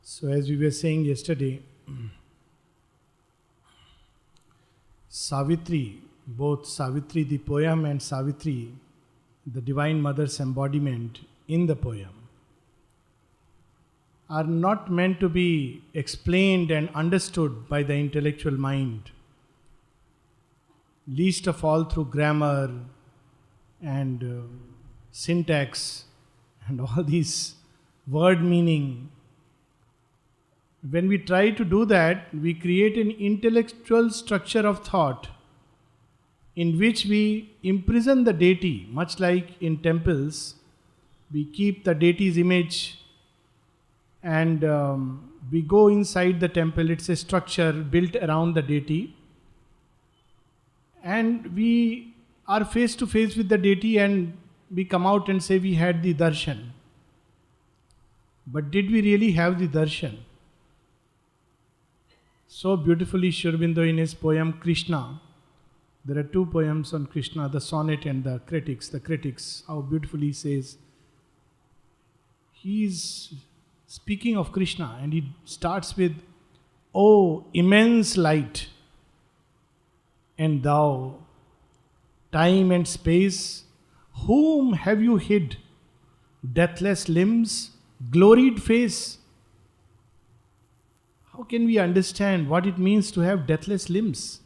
So, as we were saying yesterday, Savitri, both Savitri the poem and Savitri, the Divine Mother's embodiment in the poem, are not meant to be explained and understood by the intellectual mind, least of all through grammar and syntax and all these word meaning. When we try to do that, we create an intellectual structure of thought in which we imprison the deity, much like in temples. We keep the deity's image and we go inside the temple. It's a structure built around the deity. And we are face to face with the deity and we come out and say we had the darshan. But did we really have the darshan? So beautifully Sri Aurobindo in his poem Krishna, there are two poems on Krishna, the sonnet and the critics. The critics, how beautifully he says, he is speaking of Krishna and he starts with, "Oh, immense light, and thou, time and space, whom have you hid? Deathless limbs, gloried face." How can we understand what it means to have deathless limbs?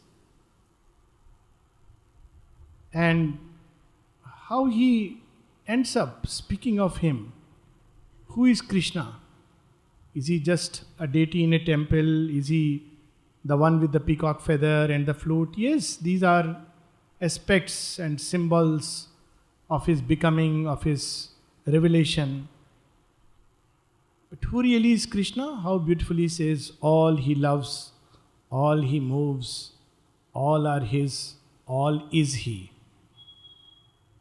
And how he ends up speaking of him. Who is Krishna? Is he just a deity in a temple? Is he the one with the peacock feather and the flute? Yes, these are aspects and symbols of his becoming, of his revelation. But who really is Krishna? How beautifully he says, all he loves, all he moves, all are his, all is he.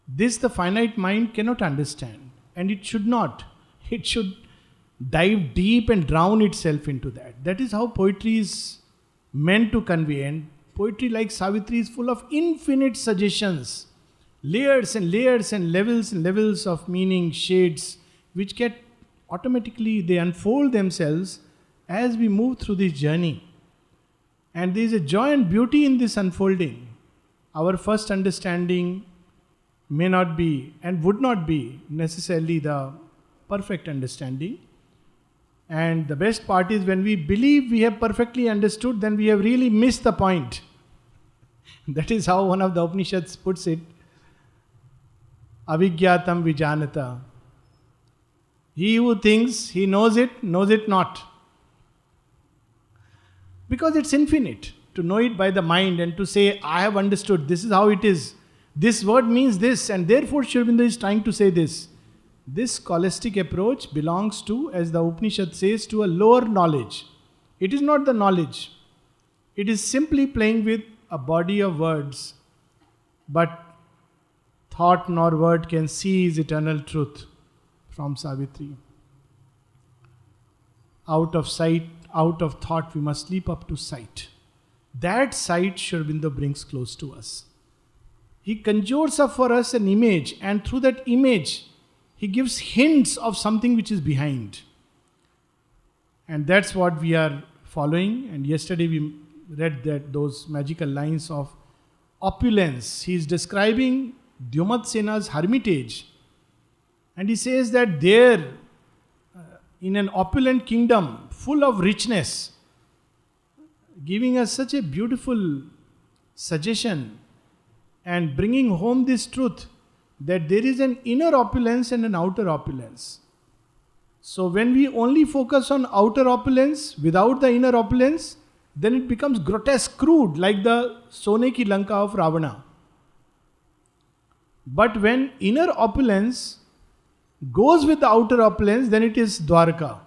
This the finite mind cannot understand, and it should not. It should dive deep and drown itself into that. That is how poetry is meant to convey, and poetry like Savitri is full of infinite suggestions, layers and layers and levels of meaning, shades, which get automatically, they unfold themselves as we move through this journey. And there is a joy and beauty in this unfolding. Our first understanding may not be and would not be necessarily the perfect understanding. And the best part is when we believe we have perfectly understood, then we have really missed the point. That is how one of the Upanishads puts it. Avijñātam vijanata. He who thinks he knows it not. Because it's infinite. To know it by the mind and to say, I have understood, this is how it is. This word means this, and therefore Sri Aurobindo is trying to say this. This scholastic approach belongs to, as the Upanishad says, to a lower knowledge. It is not the knowledge. It is simply playing with a body of words. But thought nor word can seize eternal truth. From Savitri. Out of sight, out of thought, we must leap up to sight. That sight Sri Aurobindo brings close to us. He conjures up for us an image, and through that image, he gives hints of something which is behind. And that's what we are following. And yesterday we read that those magical lines of opulence. He is describing Dyumadsena's hermitage. And he says that there, in an opulent kingdom, full of richness, giving us such a beautiful suggestion and bringing home this truth that there is an inner opulence and an outer opulence. So when we only focus on outer opulence without the inner opulence, then it becomes grotesque, crude, like the Sone ki Lanka of Ravana. But when inner opulence goes with the outer opulence, then it is Dwarka.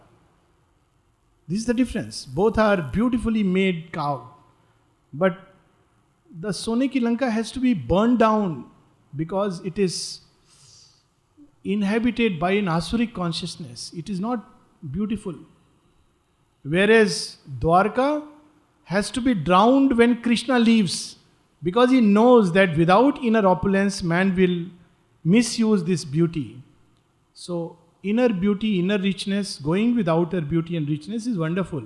This is the difference. Both are beautifully made cow. But the Sone ki Lanka has to be burned down because it is inhabited by an Asuric consciousness. It is not beautiful. Whereas Dwarka has to be drowned when Krishna leaves, because he knows that without inner opulence, man will misuse this beauty. So inner beauty, inner richness, going with outer beauty and richness is wonderful.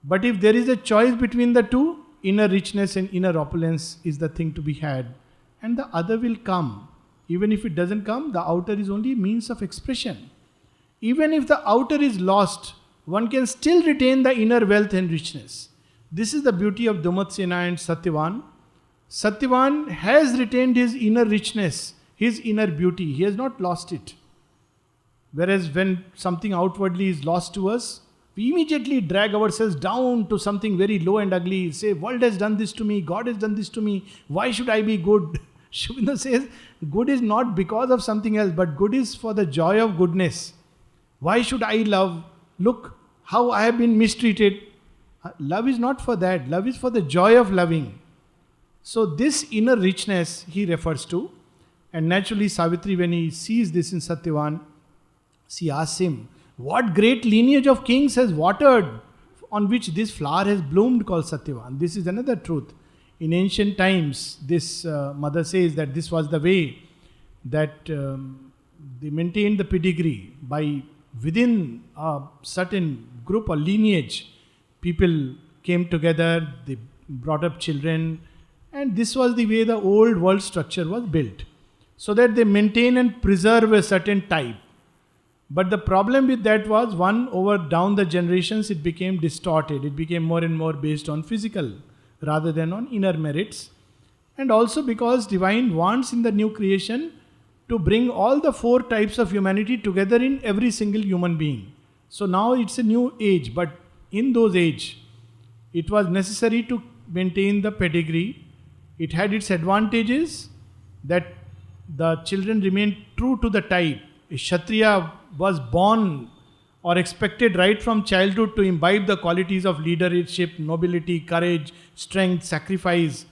But if there is a choice between the two, inner richness and inner opulence is the thing to be had. And the other will come. Even if it doesn't come, the outer is only means of expression. Even if the outer is lost, one can still retain the inner wealth and richness. This is the beauty of Dumatsena and Satyavan. Satyavan has retained his inner richness, his inner beauty. He has not lost it. Whereas when something outwardly is lost to us, we immediately drag ourselves down to something very low and ugly. Say, world has done this to me, God has done this to me, why should I be good? Sri Aurobindo says, good is not because of something else, but good is for the joy of goodness. Why should I love? Look how I have been mistreated. Love is not for that. Love is for the joy of loving. So this inner richness he refers to. And naturally Savitri, when he sees this in Satyavan, she asks him, what great lineage of kings has watered on which this flower has bloomed called Satyavan? This is another truth. In ancient times, this mother says that this was the way that they maintained the pedigree by within a certain group or lineage. People came together, they brought up children, and this was the way the old world structure was built. So that they maintain and preserve a certain type. But the problem with that was, down the generations, it became distorted. It became more and more based on physical rather than on inner merits. And also because divine wants in the new creation to bring all the four types of humanity together in every single human being. So now it's a new age, but in those age, it was necessary to maintain the pedigree. It had its advantages that the children remained true to the type. A Kshatriya was born or expected right from childhood to imbibe the qualities of leadership, nobility, courage, strength, sacrifice.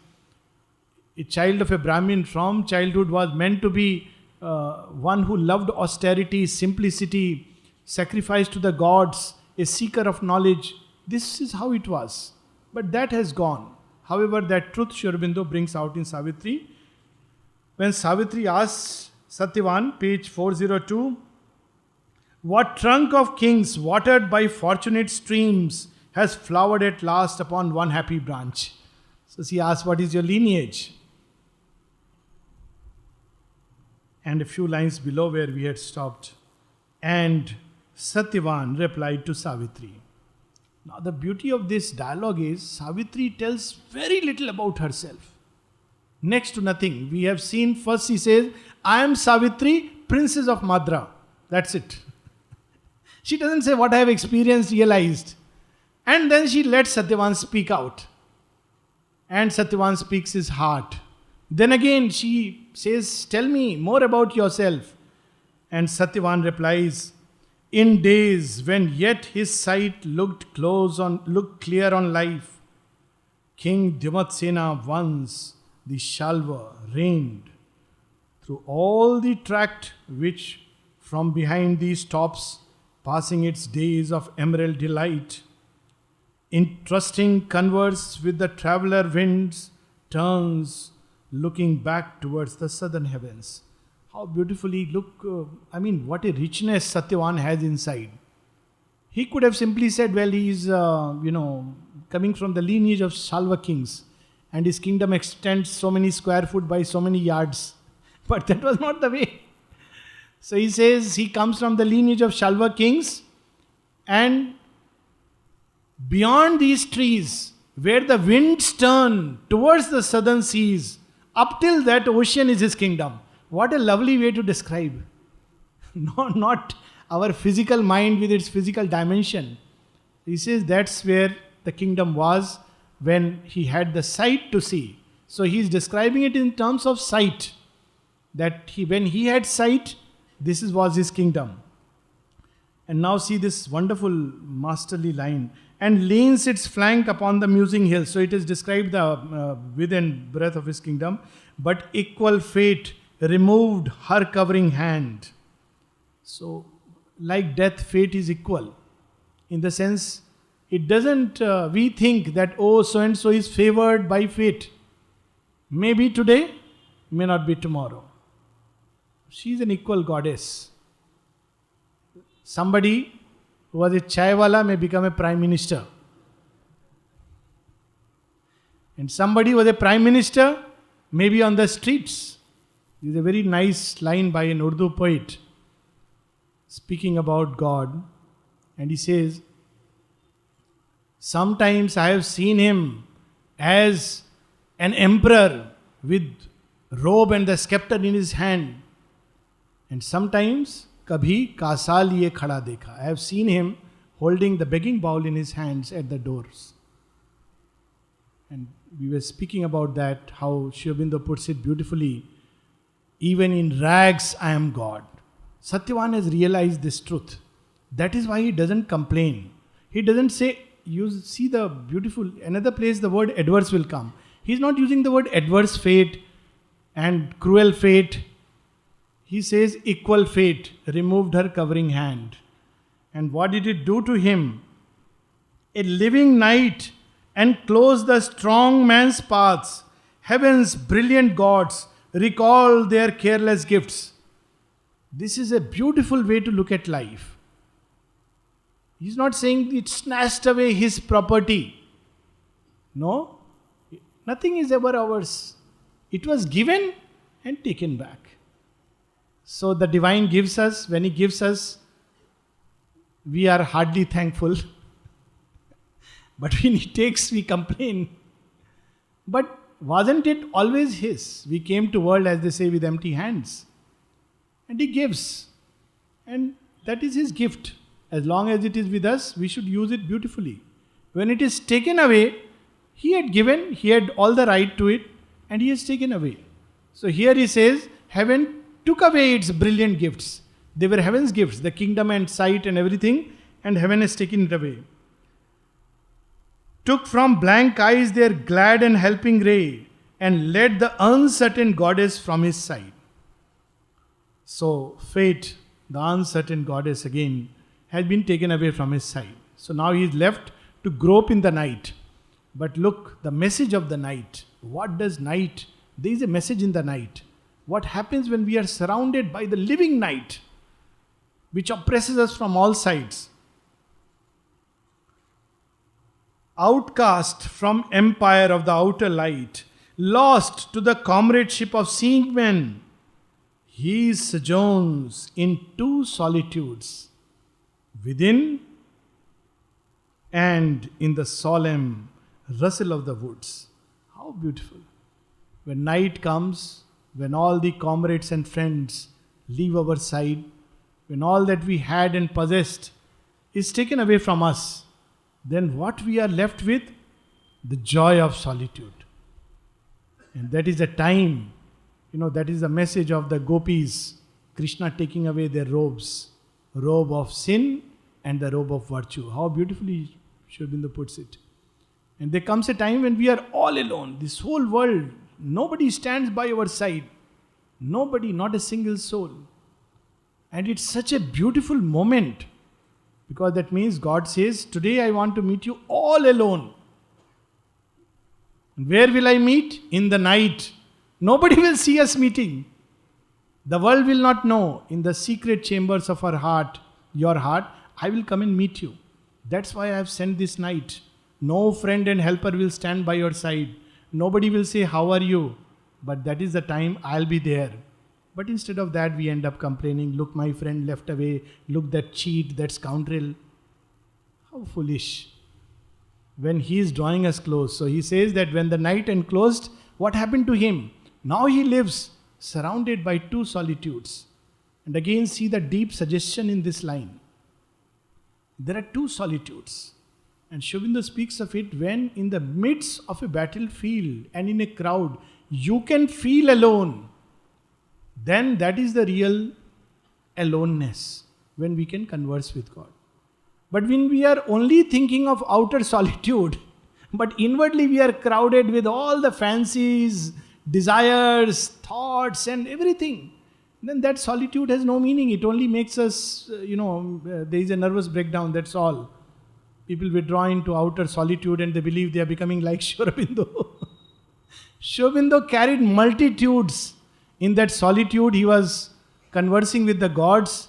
A child of a Brahmin from childhood was meant to be one who loved austerity, simplicity, sacrifice to the gods, a seeker of knowledge. This is how it was. But that has gone. However, that truth Sri Aurobindo brings out in Savitri. When Savitri asks Satyavan, page 402, what trunk of kings watered by fortunate streams has flowered at last upon one happy branch? So she asks, what is your lineage? And a few lines below where we had stopped. And Satyavan replied to Savitri. Now the beauty of this dialogue is, Savitri tells very little about herself. Next to nothing. We have seen first she says, I am Savitri, princess of Madra. That's it. She doesn't say what I have experienced, realized. And then she lets Satyavan speak out. And Satyavan speaks his heart. Then again she says, tell me more about yourself. And Satyavan replies, in days when yet his sight looked clear on life, King Dumatsena once the Shalva reigned through all the tract which from behind these tops, passing its days of emerald delight, in trusting converse with the traveller winds, turns looking back towards the southern heavens. How beautifully what a richness Satyavan has inside. He could have simply said, well, he is, coming from the lineage of Shalva kings, and his kingdom extends so many square foot by so many yards. But that was not the way. So he says he comes from the lineage of Shalva kings, and beyond these trees, where the winds turn towards the southern seas, up till that ocean is his kingdom. What a lovely way to describe. Not our physical mind with its physical dimension. He says that's where the kingdom was when he had the sight to see. So he is describing it in terms of sight. That when he had sight, this was his kingdom. And now see this wonderful masterly line. And leans its flank upon the musing hill. So it is described the width and breadth of his kingdom. But equal fate removed her covering hand. So like death, fate is equal. In the sense, it doesn't, we think that, so and so is favored by fate. Maybe today, may not be tomorrow. She is an equal goddess. Somebody who was a chaiwala may become a prime minister. And somebody who was a prime minister may be on the streets. This is a very nice line by an Urdu poet speaking about God. And he says, sometimes I have seen him as an emperor with robe and the scepter in his hand. And sometimes, kabhi kaasa liye khada dekha. I have seen him holding the begging bowl in his hands at the doors. And we were speaking about that, how Sri Aurobindo puts it beautifully. Even in rags, I am God. Satyavan has realized this truth. That is why he doesn't complain. He doesn't say, you see the beautiful, another place the word adverse will come. He's not using the word adverse fate and cruel fate. He says equal fate removed her covering hand. And what did it do to him? A living night and closed the strong man's paths. Heaven's brilliant gods recall their careless gifts. This is a beautiful way to look at life. He's not saying it snatched away his property. No, nothing is ever ours. It was given and taken back. So the divine gives us, when he gives us, we are hardly thankful. But when he takes, we complain. But wasn't it always his? We came to world, as they say, with empty hands. And he gives. And that is his gift. As long as it is with us, we should use it beautifully. When it is taken away, he had given, he had all the right to it, and he has taken away. So here he says, heaven took away its brilliant gifts. They were heaven's gifts, the kingdom and sight and everything, and heaven has taken it away. Took from blank eyes their glad and helping ray, and led the uncertain goddess from his side. So fate, the uncertain goddess again, has been taken away from his side. So now he is left to grope in the night. But look, the message of the night. What does night? There is a message in the night. What happens when we are surrounded by the living night, which oppresses us from all sides? Outcast from empire of the outer light, lost to the comradeship of seeing men, he sojourns in two solitudes, within and in the solemn rustle of the woods. How beautiful. When night comes, when all the comrades and friends leave our side, when all that we had and possessed is taken away from us, then what we are left with? The joy of solitude. And that is a time, that is the message of the gopis, Krishna taking away their robes, robe of sin and the robe of virtue. How beautifully Sri Aurobindo puts it. And there comes a time when we are all alone. This whole world, nobody stands by our side. Nobody, not a single soul. And it's such a beautiful moment, because that means God says, today I want to meet you all alone. And where will I meet? In the night. Nobody will see us meeting. The world will not know. In the secret chambers of our heart, your heart, I will come and meet you. That's why I have sent this night. No friend and helper will stand by your side. Nobody will say, how are you? But that is the time I'll be there. But instead of that, we end up complaining, look, my friend left away. Look, that cheat, that scoundrel. How foolish. When he is drawing us close. So he says that when the night enclosed, what happened to him? Now he lives surrounded by two solitudes. And again, see the deep suggestion in this line. There are two solitudes. And Sri Aurobindo speaks of it when in the midst of a battlefield and in a crowd, you can feel alone. Then that is the real aloneness, when we can converse with God. But when we are only thinking of outer solitude, but inwardly we are crowded with all the fancies, desires, thoughts and everything, then that solitude has no meaning. It only makes us, there is a nervous breakdown, that's all. People withdraw into outer solitude and they believe they are becoming like Sri Aurobindo. Sri Aurobindo carried multitudes. In that solitude, he was conversing with the gods,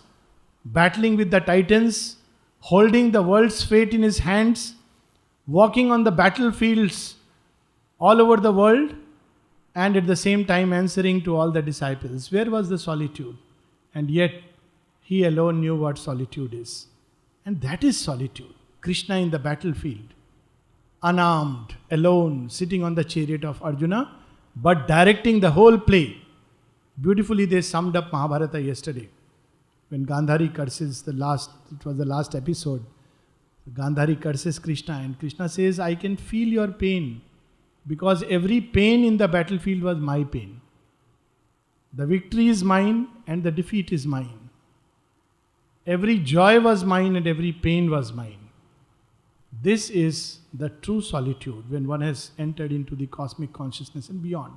battling with the titans, holding the world's fate in his hands, walking on the battlefields all over the world, and at the same time answering to all the disciples. Where was the solitude? And yet, he alone knew what solitude is. And that is solitude. Krishna in the battlefield, unarmed, alone, sitting on the chariot of Arjuna, but directing the whole play. Beautifully they summed up Mahabharata yesterday. When Gandhari curses it was the last episode. Gandhari curses Krishna and Krishna says, I can feel your pain because every pain in the battlefield was my pain. The victory is mine and the defeat is mine. Every joy was mine and every pain was mine. This is the true solitude when one has entered into the cosmic consciousness and beyond.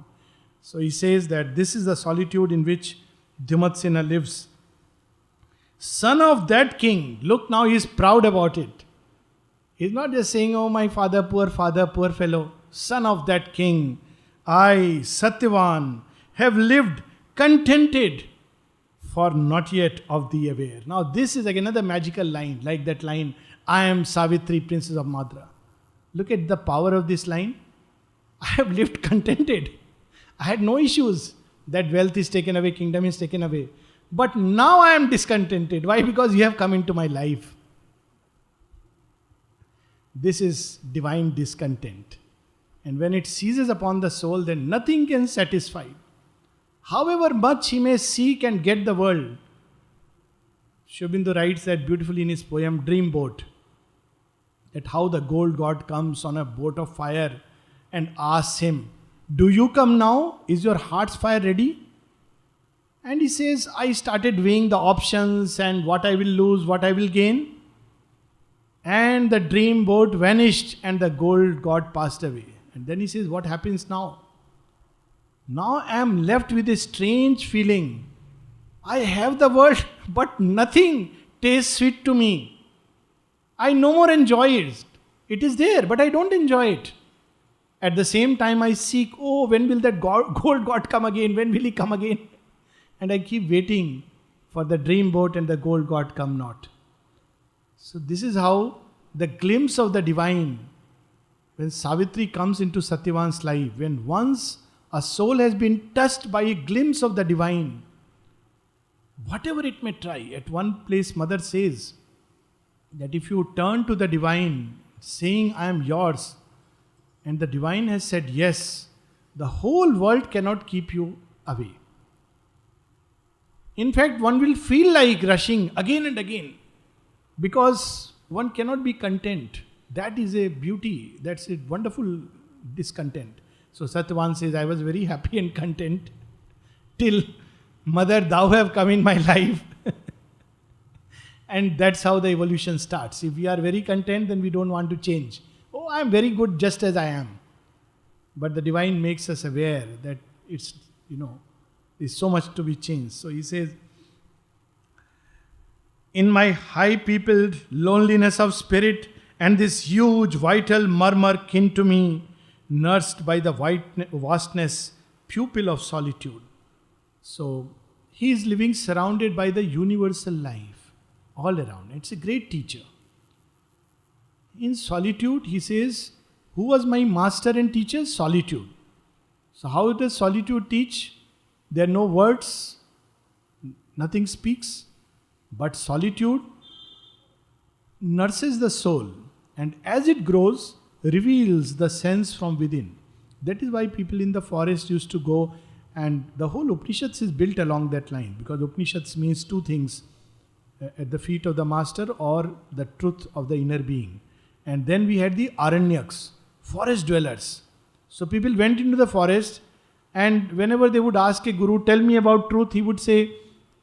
So he says that this is the solitude in which Dhrimatsena lives. Son of that king, look now he is proud about it. He's not just saying, oh my father, poor fellow. Son of that king, I, Satyavan, have lived contented, for not yet of thee aware. Now this is again another magical line, like that line, I am Savitri, princess of Madra. Look at the power of this line. I have lived contented. I had no issues that wealth is taken away, kingdom is taken away. But now I am discontented. Why? Because you have come into my life. This is divine discontent. And when it seizes upon the soul, then nothing can satisfy. However much he may seek and get the world. Sri Aurobindo writes that beautifully in his poem Dream Boat. That how the gold god comes on a boat of fire and asks him, do you come now? Is your heart's fire ready? And he says, I started weighing the options and what I will lose, what I will gain. And the dream boat vanished and the gold god passed away. And then he says, what happens now? Now I am left with a strange feeling. I have the world, but nothing tastes sweet to me. I no more enjoy it. It is there, but I don't enjoy it. At the same time, I seek, oh, when will that gold god come again? When will he come again? And I keep waiting for the dream boat and the gold god come not. So this is how the glimpse of the divine, when Savitri comes into Satyavan's life, when once a soul has been touched by a glimpse of the divine, whatever it may try, at one place Mother says that if you turn to the divine saying, I am yours, and the divine has said yes, the whole world cannot keep you away. In fact, one will feel like rushing again and again because one cannot be content. That is a beauty. That's a wonderful discontent. So Satyavan says, I was very happy and content till Mother, thou have come in my life. And that's how the evolution starts. If we are very content, then we don't want to change. Oh, I am very good just as I am. But the divine makes us aware that it's, there's so much to be changed. So he says, in my high-peopled loneliness of spirit and this huge vital murmur kin to me, nursed by the vastness, pupil of solitude. So he is living surrounded by the universal life all around. It's a great teacher. In solitude, he says, who was my master and teacher? Solitude. So how does solitude teach? There are no words, nothing speaks, but solitude nurses the soul, and as it grows, reveals the sense from within. That is why people in the forest used to go, and the whole Upanishads is built along that line, because Upanishads means two things, at the feet of the master or the truth of the inner being. And then we had the Aranyaks, forest dwellers. So people went into the forest, and whenever they would ask a guru, tell me about truth, he would say,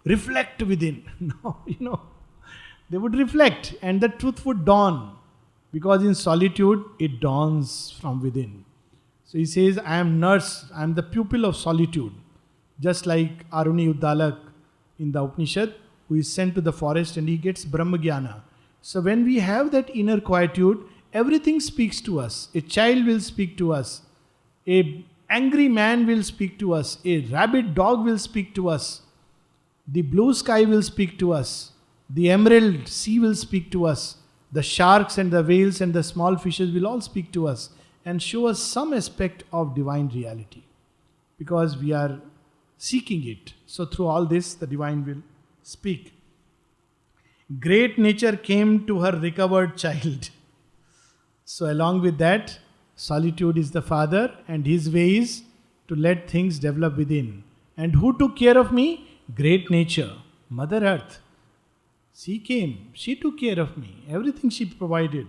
reflect within. No, they would reflect and the truth would dawn. Because in solitude, it dawns from within. So he says, I am nurse, I am the pupil of solitude. Just like Aruni Uddalak in the Upanishad, who is sent to the forest and he gets Brahmagyana. So when we have that inner quietude, everything speaks to us. A child will speak to us. A angry man will speak to us. A rabid dog will speak to us. The blue sky will speak to us. The emerald sea will speak to us. The sharks and the whales and the small fishes will all speak to us and show us some aspect of divine reality, because we are seeking it. So through all this, the divine will speak. Great nature came to her recovered child. So along with that, solitude is the father, and his way is to let things develop within. And who took care of me? Great nature, Mother Earth. She came, she took care of me, everything she provided.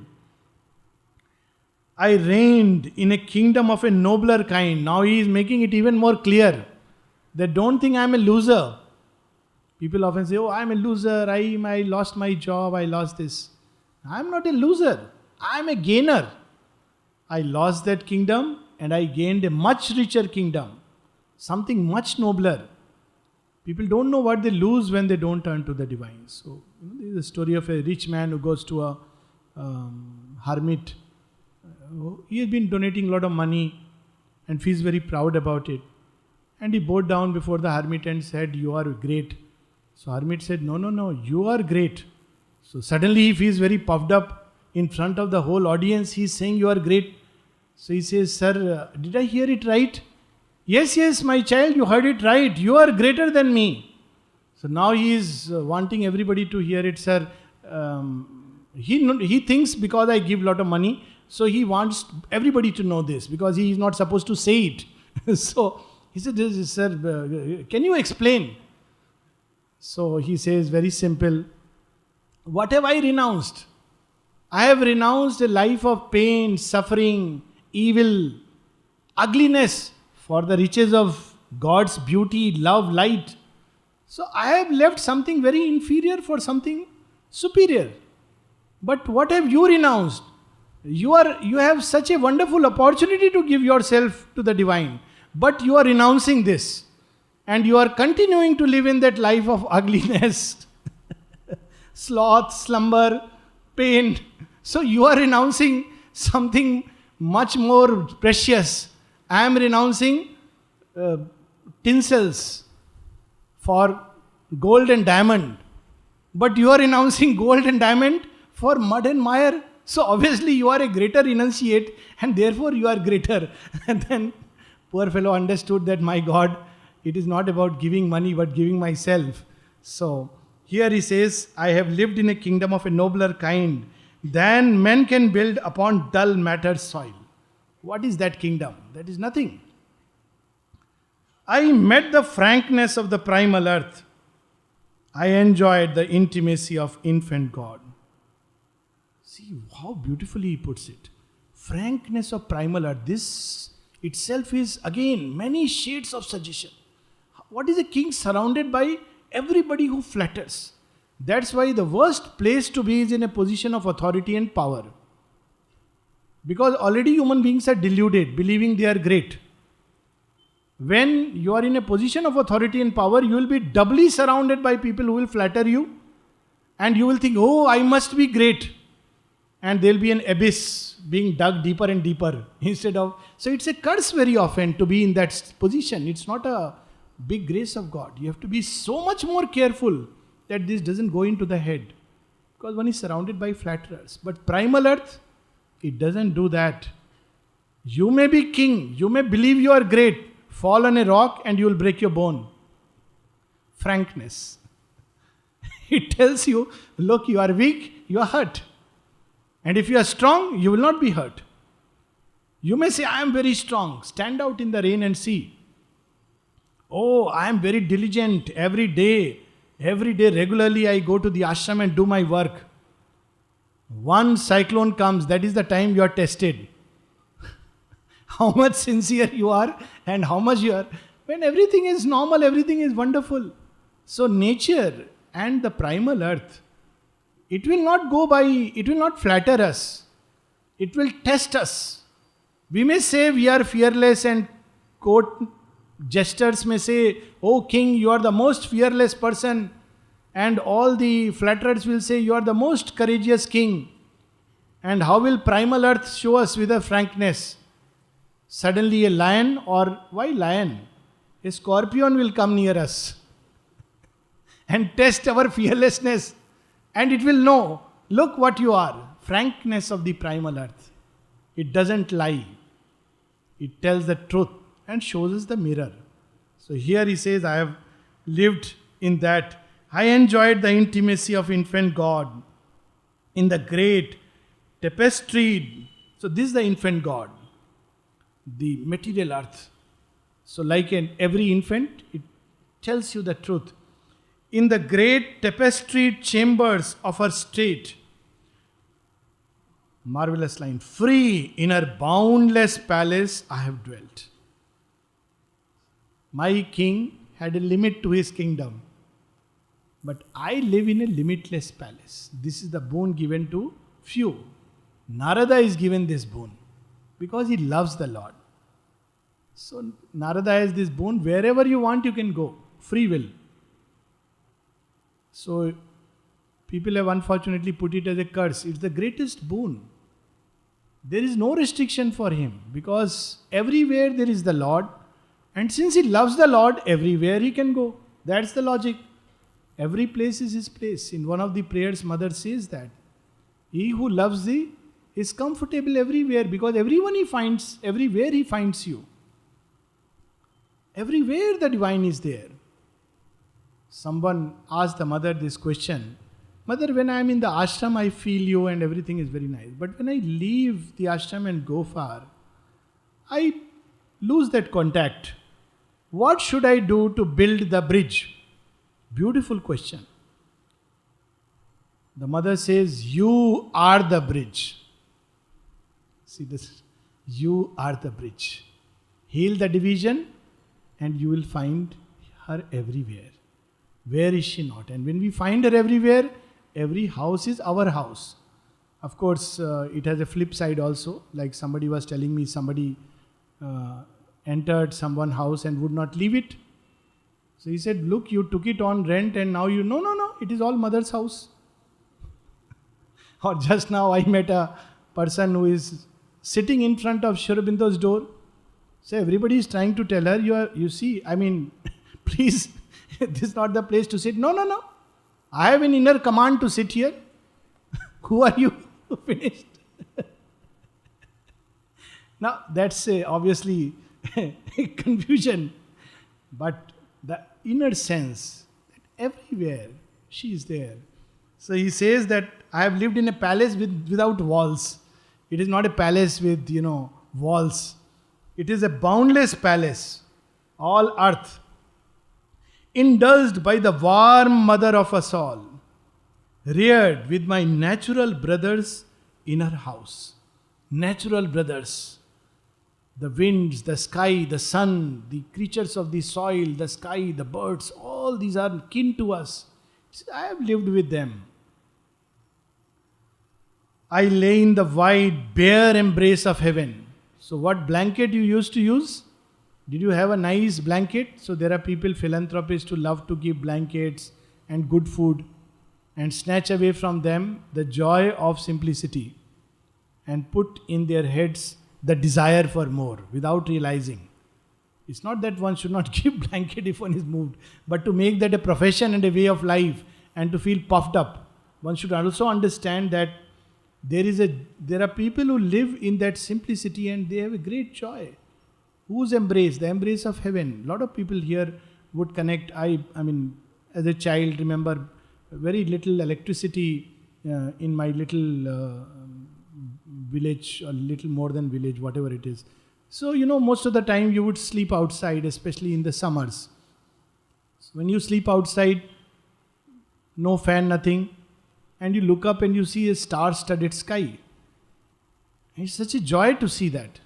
I reigned in a kingdom of a nobler kind. Now he is making it even more clear that don't think I am a loser. People often say, oh, I am a loser, I lost my job, I lost this. I am not a loser, I am a gainer. I lost that kingdom and I gained a much richer kingdom, something much nobler. People don't know what they lose when they don't turn to the divine. So, there is a story of a rich man who goes to a hermit. He has been donating a lot of money and feels very proud about it. And he bowed down before the hermit and said, you are great. So hermit said, no, you are great. So suddenly he feels very puffed up in front of the whole audience. He is saying, you are great. So he says, sir, did I hear it right? Yes, my child, you heard it right. You are greater than me. So now he is wanting everybody to hear it, sir. He thinks because I give a lot of money, so he wants everybody to know this because he is not supposed to say it. So he said, sir, can you explain? So he says, very simple. What have I renounced? I have renounced a life of pain, suffering, evil, ugliness for the riches of God's beauty, love, light. So I have left something very inferior for something superior. But what have you renounced? You have such a wonderful opportunity to give yourself to the divine, but you are renouncing this and you are continuing to live in that life of ugliness, sloth, slumber, pain. So you are renouncing something much more precious. I am renouncing tinsels for gold and diamond, but you are renouncing gold and diamond for mud and mire. So obviously you are a greater renunciate and therefore you are greater. And then poor fellow understood that, my God, it is not about giving money but giving myself. So here he says, I have lived in a kingdom of a nobler kind than men can build upon dull matter soil. What is that kingdom? That is nothing. I met the frankness of the primal earth. I enjoyed the intimacy of infant God. See how beautifully he puts it. Frankness of primal earth. This itself is again many shades of suggestion. What is a king surrounded by? Everybody who flatters. That's why the worst place to be is in a position of authority and power. Because already human beings are deluded, believing they are great. When you are in a position of authority and power, you will be doubly surrounded by people who will flatter you. And you will think, oh, I must be great. And there will be an abyss being dug deeper and deeper instead of... So it's a curse very often to be in that position. It's not a big grace of God. You have to be so much more careful that this doesn't go into the head. Because one is surrounded by flatterers. But primal earth, it doesn't do that. You may be king. You may believe you are great. Fall on a rock and you will break your bone. Frankness. It tells you, look, you are weak, you are hurt. And if you are strong, you will not be hurt. You may say, I am very strong. Stand out in the rain and see. Oh, I am very diligent every day. Every day, regularly, I go to the ashram and do my work. One cyclone comes, that is the time you are tested. How much sincere you are and how much you are. When everything is normal, everything is wonderful. So nature and the primal earth, it will not go by, it will not flatter us. It will test us. We may say we are fearless and court jesters may say, oh king, you are the most fearless person. And all the flatterers will say, you are the most courageous king. And how will primal earth show us with a frankness? Suddenly a lion, or why lion? A scorpion will come near us and test our fearlessness. And it will know, look what you are. Frankness of the primal earth. It doesn't lie. It tells the truth and shows us the mirror. So here he says, I have lived in that. I enjoyed the intimacy of infant God in the great tapestried. So this is the infant God, the material earth. So like every infant, it tells you the truth. In the great tapestried chambers of her state, marvelous line, free in her boundless palace I have dwelt. My king had a limit to his kingdom, but I live in a limitless palace. This is the boon given to few. Narada is given this boon because he loves the Lord. So Narada has this boon, wherever you want you can go, free will. So people have unfortunately put it as a curse. It's the greatest boon. There is no restriction for him because everywhere there is the Lord, and since he loves the Lord, everywhere he can go. That's the logic. Every place is his place. In one of the prayers, Mother says that he who loves thee is comfortable everywhere because everywhere he finds you. Everywhere the divine is there. Someone asked the mother this question, Mother, when I am in the ashram, I feel you and everything is very nice. But when I leave the ashram and go far, I lose that contact. What should I do to build the bridge? Beautiful question. The mother says, you are the bridge. See this? You are the bridge. Heal the division and you will find her everywhere. Where is she not? And when we find her everywhere, every house is our house. Of course, it has a flip side also. Like somebody was telling me, somebody entered someone's house and would not leave it. So he said, look, you took it on rent and now no, it is all mother's house. Or just now I met a person who is sitting in front of Sri Aurobindo's door. So everybody is trying to tell her, please, this is not the place to sit. No. I have an inner command to sit here. Who are you? Finished. Now, that's obviously a confusion. But the inner sense that everywhere she is there. So he says that I have lived in a palace without walls. It is not a palace with, walls. It is a boundless palace. All earth. Indulged by the warm mother of us all, reared with my natural brothers in her house. Natural brothers. The winds, the sky, the sun, the creatures of the soil, the sky, the birds, all these are kin to us. I have lived with them. I lay in the wide, bare embrace of heaven. So what blanket you used to use? Did you have a nice blanket? So there are people, philanthropists, who love to give blankets and good food and snatch away from them the joy of simplicity and put in their heads the desire for more without realizing. It's not that one should not give blanket if one is moved, but to make that a profession and a way of life and to feel puffed up. One should also understand that there are people who live in that simplicity and they have a great joy. Whose embrace? The embrace of heaven. A lot of people here would connect. I mean, as a child, remember very little electricity in my little village, or little more than village, whatever it is. So, most of the time you would sleep outside, especially in the summers. So when you sleep outside, no fan, nothing, and you look up and you see a star-studded sky. It's such a joy to see that.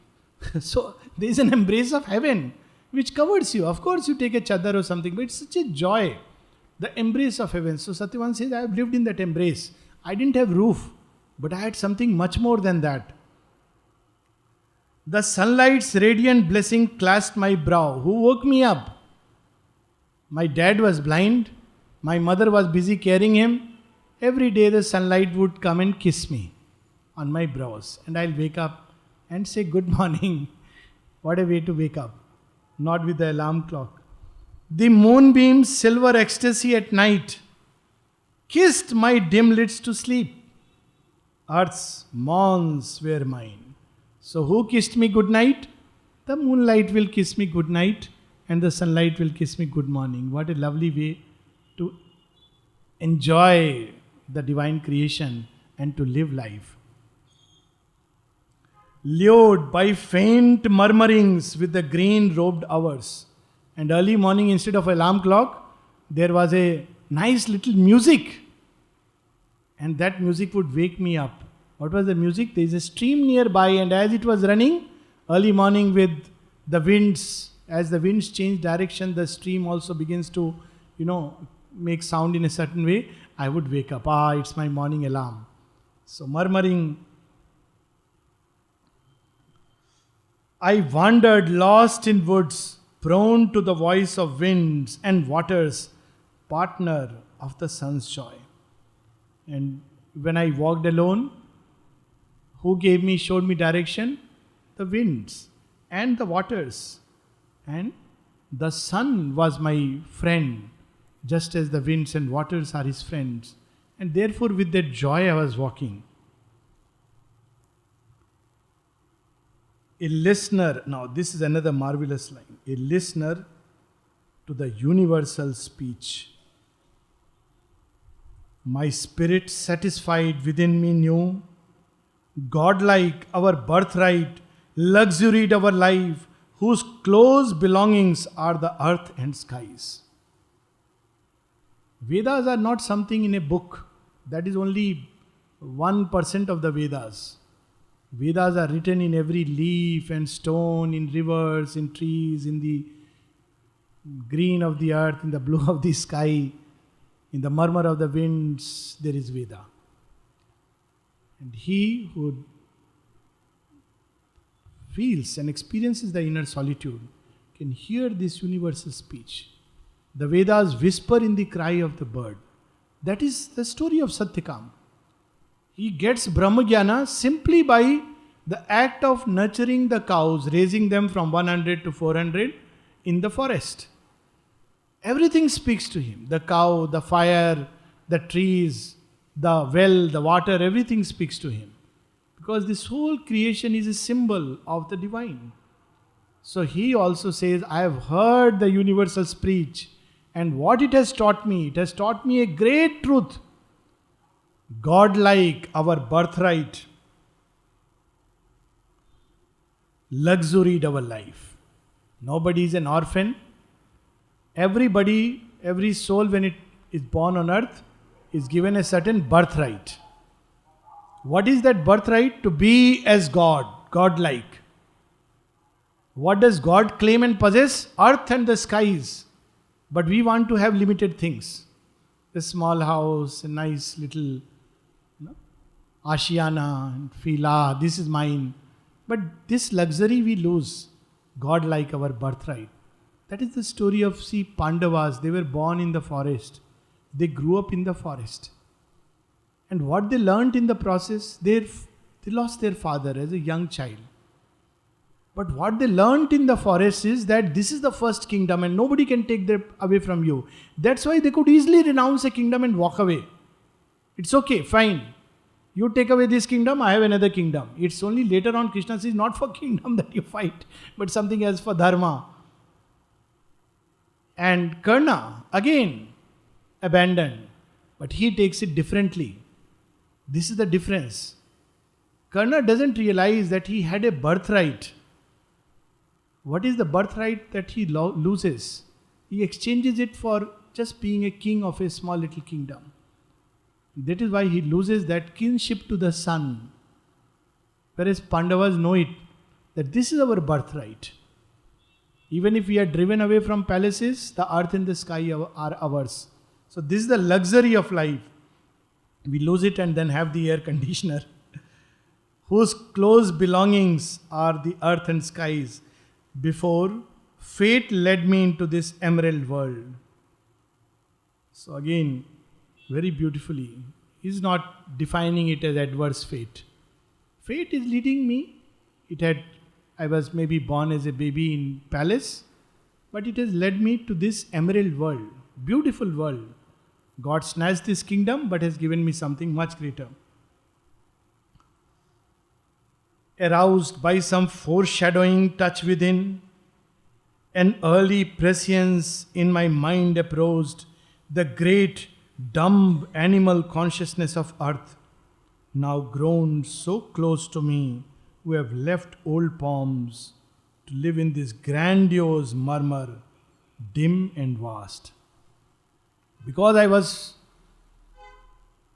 So there is an embrace of heaven which covers you. Of course you take a chadar or something, but it's such a joy. The embrace of heaven. So Satyavan says, I have lived in that embrace. I didn't have roof, but I had something much more than that. The sunlight's radiant blessing clasped my brow. Who woke me up? My dad was blind. My mother was busy carrying him. Every day the sunlight would come and kiss me on my brows. And I'll wake up and say good morning. What a way to wake up. Not with the alarm clock. The moonbeam's silver ecstasy at night kissed my dim lids to sleep. Earth's morns were mine. So who kissed me good night? The moonlight will kiss me good night, and the sunlight will kiss me good morning. What a lovely way to enjoy the divine creation and to live life. Lured by faint murmurings with the green robed hours. And early morning, instead of alarm clock, there was a nice little music. And that music would wake me up. What was the music? There is a stream nearby, and as it was running, early morning with the winds, as the winds change direction, the stream also begins to, make sound in a certain way. I would wake up. It's my morning alarm. So murmuring. I wandered lost in woods, prone to the voice of winds and waters, partner of the sun's joy. And when I walked alone, who showed me direction? The winds and the waters. And the sun was my friend, just as the winds and waters are his friends. And therefore, with that joy, I was walking. A listener, now this is another marvelous line, a listener to the universal speech. My spirit satisfied within me knew, godlike our birthright, luxuried our life, whose close belongings are the earth and skies. Vedas are not something in a book. That is only 1% of the Vedas. Vedas are written in every leaf and stone, in rivers, in trees, in the green of the earth, in the blue of the sky, in the murmur of the winds, there is Veda. And he who feels and experiences the inner solitude can hear this universal speech. The Vedas whisper in the cry of the bird. That is the story of Satyakam. He gets Brahmagyana simply by the act of nurturing the cows, raising them from 100 to 400 in the forest. Everything speaks to him. The cow, the fire, the trees, the well, the water, everything speaks to him. Because this whole creation is a symbol of the divine. So he also says, I have heard the universal speech, and what it has taught me a great truth. Godlike our birthright, luxuried our life. Nobody is an orphan. Everybody, every soul when it is born on earth is given a certain birthright. What is that birthright? To be as God, godlike. What does God claim and possess? Earth and the skies. But we want to have limited things. A small house, a nice little Ashiana, and feel, this is mine. But this luxury we lose. God like our birthright. That is the story of, Pandavas. They were born in the forest. They grew up in the forest. And what they learnt in the process, they lost their father as a young child. But what they learnt in the forest is that this is the first kingdom and nobody can take that away from you. That's why they could easily renounce a kingdom and walk away. It's okay, fine. You take away this kingdom, I have another kingdom. It's only later on Krishna says, not for kingdom that you fight, but something else for dharma. And Karna, again, abandoned. But he takes it differently. This is the difference. Karna doesn't realize that he had a birthright. What is the birthright that he loses? He exchanges it for just being a king of a small little kingdom. That is why he loses that kinship to the sun. Whereas Pandavas know it, that this is our birthright. Even if we are driven away from palaces, the earth and the sky are ours. So this is the luxury of life. We lose it and then have the air conditioner. Whose close belongings are the earth and skies. Before, fate led me into this emerald world. So again, very beautifully, he's not defining it as adverse fate. Fate is leading me. I was maybe born as a baby in palace, but it has led me to this emerald world, beautiful world, God snatched this kingdom but has given me something much greater. Aroused by some foreshadowing touch within, an early prescience in my mind approached the great dumb animal consciousness of earth, now grown so close to me, who have left old palms to live in this grandiose murmur, dim and vast. Because I was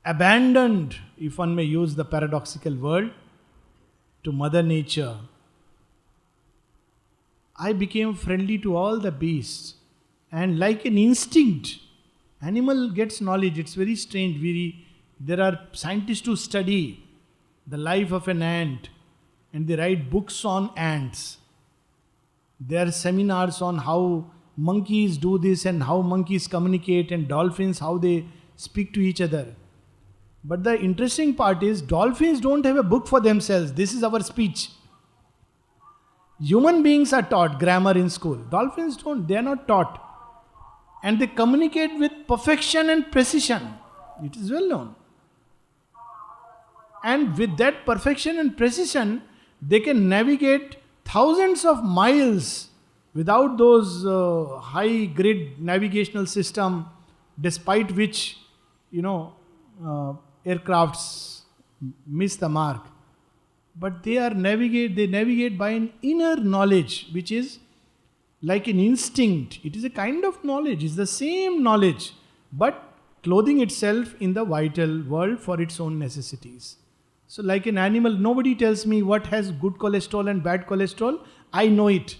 abandoned, if one may use the paradoxical word, to Mother Nature, I became friendly to all the beasts. And like an instinct, animal gets knowledge. It's very strange. There are scientists who study the life of an ant and they write books on ants. There are seminars on how monkeys do this and how monkeys communicate, and dolphins, how they speak to each other. But the interesting part is, dolphins don't have a book for themselves. This is our speech. Human beings are taught grammar in school. Dolphins don't. They are not taught. And they communicate with perfection and precision. It is well known. And with that perfection and precision, they can navigate thousands of miles without those high grid navigational system, despite which, aircrafts miss the mark. But they navigate by an inner knowledge, which is like an instinct. It is a kind of knowledge. It's the same knowledge, but clothing itself in the vital world for its own necessities. So like an animal, nobody tells me what has good cholesterol and bad cholesterol. I know it.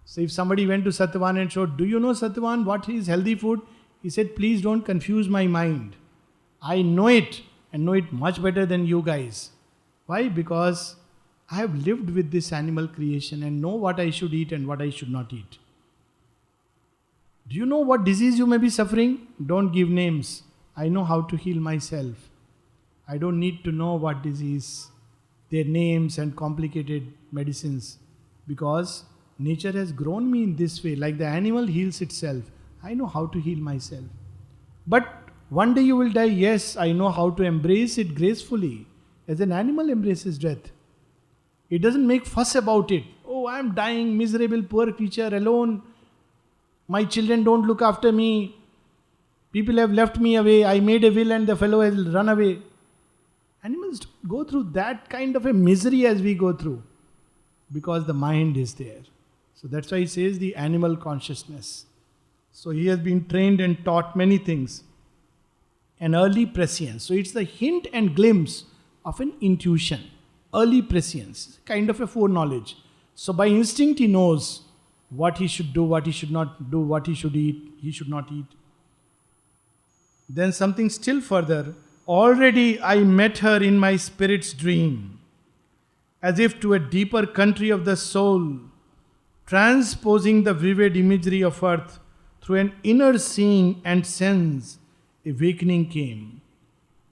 So if somebody went to Satyavan and showed, do you know, Satyavan, what is healthy food? He said, please don't confuse my mind. I know it, and know it much better than you guys. Why? Because I have lived with this animal creation and know what I should eat and what I should not eat. Do you know what disease you may be suffering? Don't give names. I know how to heal myself. I don't need to know what disease, their names and complicated medicines, because nature has grown me in this way. Like the animal heals itself, I know how to heal myself. But one day you will die. Yes, I know how to embrace it gracefully, as an animal embraces death. It doesn't make fuss about it. Oh, I am dying, miserable, poor creature, alone. My children don't look after me. People have left me away. I made a will and the fellow has run away. Animals don't go through that kind of a misery as we go through, because the mind is there. So that's why he says the animal consciousness. So he has been trained and taught many things. An early prescience. So it's the hint and glimpse of an intuition. Early prescience, kind of a foreknowledge. So by instinct he knows what he should do, what he should not do, what he should eat, he should not eat. Then something still further. Already I met her in my spirit's dream, as if to a deeper country of the soul, transposing the vivid imagery of earth through an inner seeing and sense, awakening came.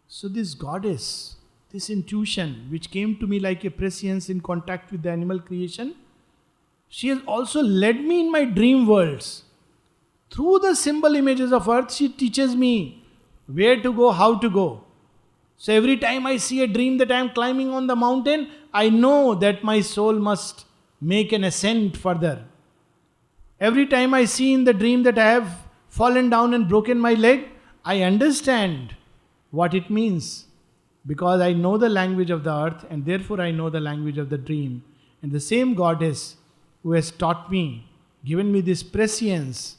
So this goddess, this intuition which came to me like a prescience in contact with the animal creation, she has also led me in my dream worlds. Through the symbol images of earth, she teaches me where to go, how to go. So every time I see a dream that I am climbing on the mountain, I know that my soul must make an ascent further. Every time I see in the dream that I have fallen down and broken my leg, I understand what it means, because I know the language of the earth and therefore I know the language of the dream. And the same goddess who has taught me, given me this prescience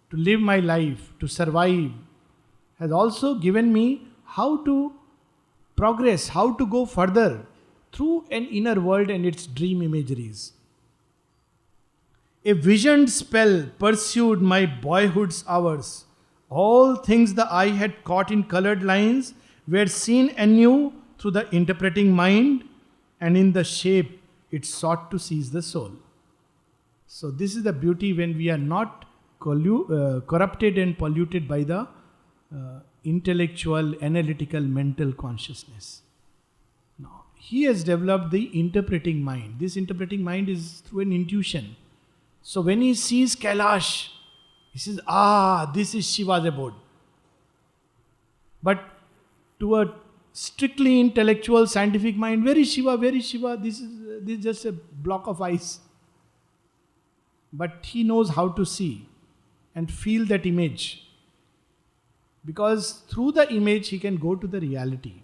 to live my life, to survive, has also given me how to progress, how to go further through an inner world and its dream imageries. A visioned spell pursued my boyhood's hours. All things the eye had caught in colored lines were seen anew through the interpreting mind, and in the shape it sought to seize the soul. So this is the beauty when we are not corrupted and polluted by the intellectual, analytical, mental consciousness. Now, he has developed the interpreting mind. This interpreting mind is through an intuition. So when he sees Kailash, he says, this is Shiva's abode. But to a strictly intellectual, scientific mind, where is Shiva? Where is Shiva? This is just a block of ice. But he knows how to see and feel that image. Because through the image he can go to the reality.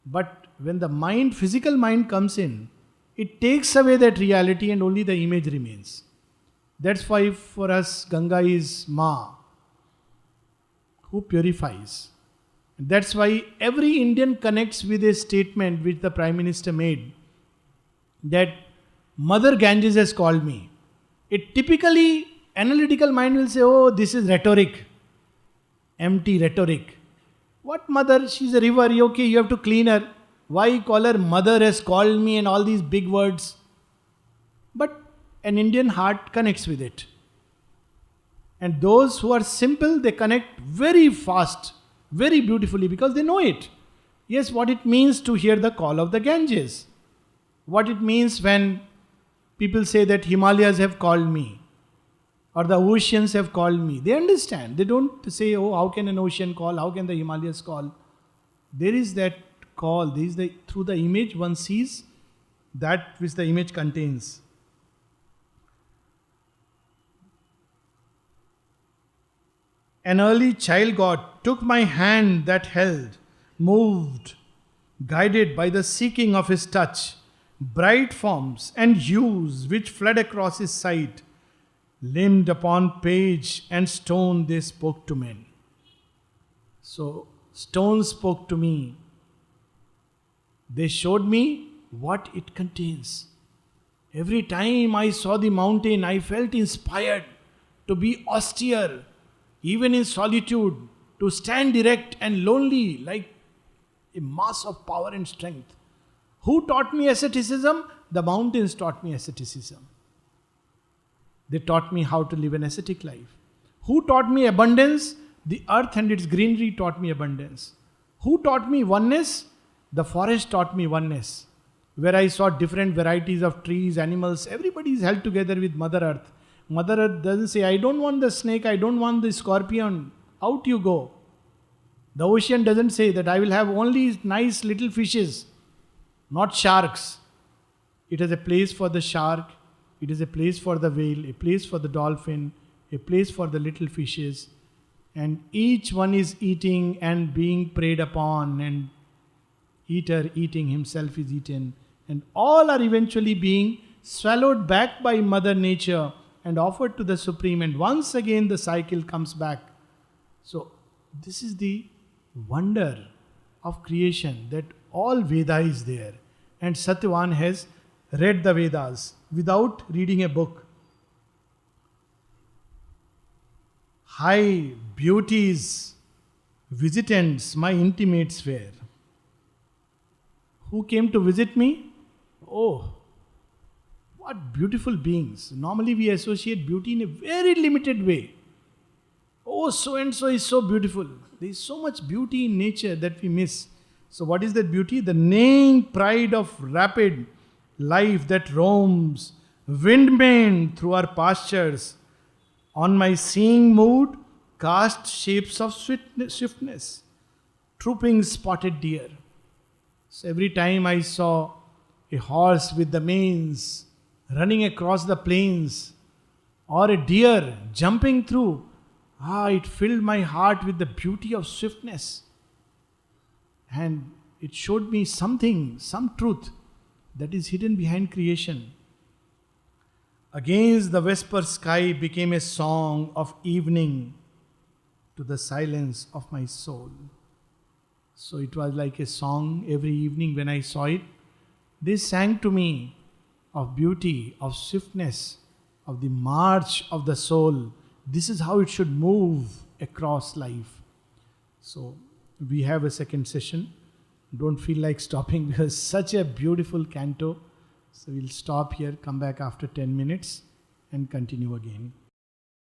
But when the mind, physical mind comes in, it takes away that reality and only the image remains. That's why for us Ganga is Ma, who purifies. That's why every Indian connects with a statement which the Prime Minister made, that Mother Ganges has called me. A typically analytical mind will say, oh, this is rhetoric, empty rhetoric. What mother? She's a river, okay, you have to clean her. Why call her mother has called me and all these big words? But an Indian heart connects with it. And those who are simple, they connect very fast, very beautifully, because they know it. Yes, what it means to hear the call of the Ganges. What it means when people say that Himalayas have called me or the oceans have called me. They understand. They don't say, oh, how can an ocean call? How can the Himalayas call? There is that call. There is through the image one sees that which the image contains. An early child God took my hand that held, moved, guided by the seeking of his touch, bright forms and hues which fled across his sight, limned upon page and stone they spoke to men. So, stone spoke to me. They showed me what it contains. Every time I saw the mountain, I felt inspired to be austere, even in solitude, to stand erect and lonely like a mass of power and strength. Who taught me asceticism? The mountains taught me asceticism. They taught me how to live an ascetic life. Who taught me abundance? The earth and its greenery taught me abundance. Who taught me oneness? The forest taught me oneness. Where I saw different varieties of trees, animals, everybody is held together with Mother Earth. Mother Earth doesn't say, I don't want the snake, I don't want the scorpion. Out you go. The ocean doesn't say that I will have only nice little fishes, not sharks. It has a place for the shark, it is a place for the whale, a place for the dolphin, a place for the little fishes. And each one is eating and being preyed upon, and eater eating himself is eaten. And all are eventually being swallowed back by Mother Nature and offered to the Supreme, and once again the cycle comes back. So this is the wonder of creation, that all Veda is there, and Satyavan has read the Vedas without reading a book. High beauties, visitants, my intimates were. Who came to visit me? Oh, what beautiful beings. Normally we associate beauty in a very limited way. Oh, so and so is so beautiful. There is so much beauty in nature that we miss. So what is that beauty? The neighing pride of rapid life that roams, windmane through our pastures. On my seeing mood, cast shapes of swiftness, trooping spotted deer. So every time I saw a horse with the manes running across the plains, or a deer jumping through, it filled my heart with the beauty of swiftness. And it showed me something, some truth that is hidden behind creation. Against the vesper sky became a song of evening to the silence of my soul. So it was like a song every evening when I saw it. They sang to me of beauty, of swiftness, of the march of the soul. This is how it should move across life. So we have a second session. Don't feel like stopping because such a beautiful canto. So we'll stop here, come back after 10 minutes and continue again.